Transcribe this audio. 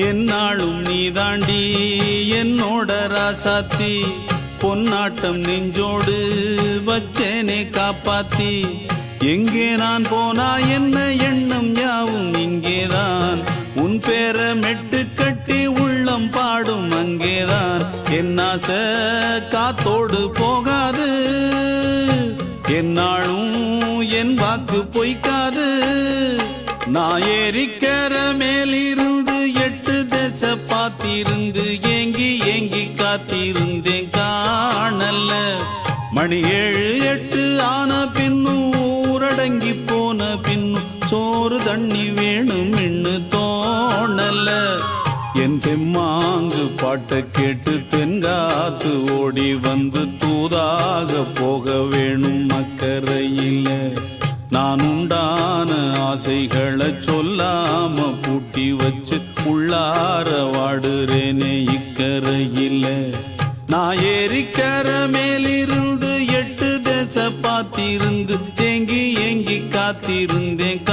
என்னாலும் நீதாண்டி என்னோட ராசாத்தி பொன்னாட்டம் நெஞ்சோடு வச்சேனே காப்பாத்தி எங்கே நான் போனா என்ன எண்ணம் யாவும் இங்கேதான் உன் பேர மெட்டு கட்டி உள்ளம் பாடும் அங்கேதான் என்னாச காத்தோடு போகாது என்னாலும் என் வாக்கு பொய்க்காது நான் ஏறிக்கர மேலிருந்து 8 தேச பார்த்திருந்து ஏங்கி ஏங்கி காத்திருந்தேன் காணல்ல மணி 7 8 ஆன பின்னும் ஊரடங்கி போன பின்னும் சோறு தண்ணி வேணும் இன்னு தோணல என் தெம்மாங்கு பாட்டை கேட்டு தென்காத்து ஓடி வந்து தூதாக போக வேணும் அக்கறையில நான் உண்டான ஆசைகளை சொல்லாம பூட்டி வச்சு உள்ளார வாடுறேனே இக்கரையில நான் ஏறிக்கர மேலிருந்து 8 தேச பார்த்திருந்து ஏங்கி ஏங்கி காத்திருந்தேன்